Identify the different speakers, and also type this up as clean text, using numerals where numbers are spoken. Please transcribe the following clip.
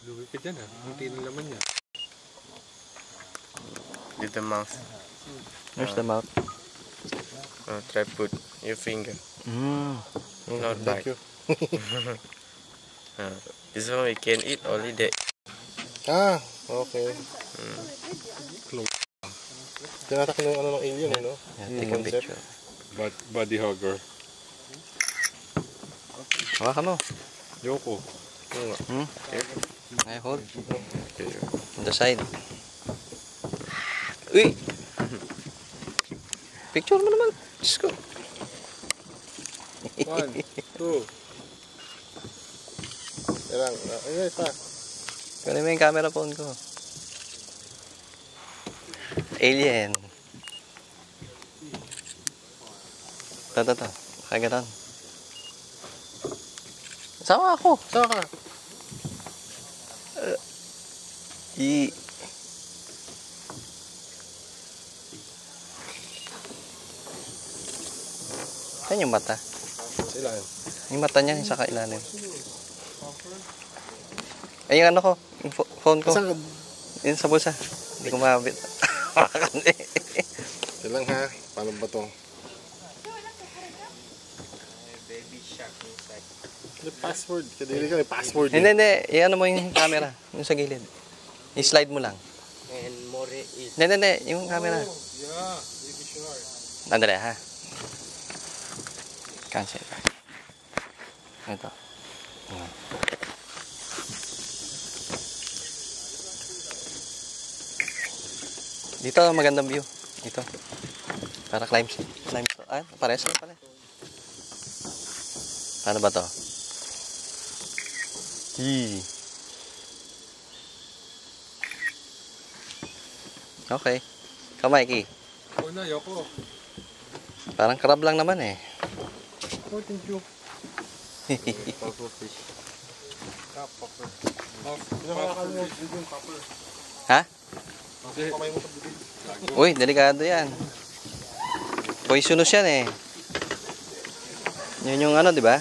Speaker 1: Lugi ka dyan, ha? Munti ng laman niya.
Speaker 2: With the mouth.
Speaker 3: Where's the mouth?
Speaker 2: Try put your finger. Not bite. This one we can eat only that.
Speaker 4: Ah, okay. Tinatak na yung ano ng alien, no?
Speaker 3: Yeah, take a picture.
Speaker 1: Body hugger.
Speaker 3: Hawakan mo.
Speaker 1: Yoko.
Speaker 3: I hold. On the side. Uy! Picture mo naman. Diyos ko.
Speaker 1: 1, 2.
Speaker 4: Kailang, ayun pa.
Speaker 3: Kunin mo yung camera phone ko. Alien. Ito. Kaganon. Sama ako.
Speaker 4: Sama ka.
Speaker 3: Saan yung mata?
Speaker 4: Sila yun.
Speaker 3: Yung mata niya, sa kailalim. Ay, yung ano ko, yung phone ko.
Speaker 4: Saan?
Speaker 3: Yun sa bulsa. Hindi ko mabit.
Speaker 4: Silang ha. Paano ba to?
Speaker 2: Baby shark inside.
Speaker 4: May password. Kadili ka, may password.
Speaker 3: Hindi. Iyan mo yung camera. Yung sa gilid. I-slide mo lang.
Speaker 2: And more is.
Speaker 3: Hindi. Yung camera.
Speaker 1: Yeah, baby shark.
Speaker 3: Andale, ha? Cancel. Ito. Dito, magandang view. Dito. Para climb. Ah, pares lang pala. Paano ba to? Okay. Ikaw, Mikey.
Speaker 1: Oh na, Yoko.
Speaker 3: Parang crab lang naman eh.
Speaker 1: Oh, thank you.
Speaker 2: Pufferfish.
Speaker 1: Popper.
Speaker 4: Pinakakal mo yung popper.
Speaker 3: Ha?
Speaker 4: Kamay mo sa bibig.
Speaker 3: Uy, delikado yan. Poisonous yan eh. Yun yung ano, di ba?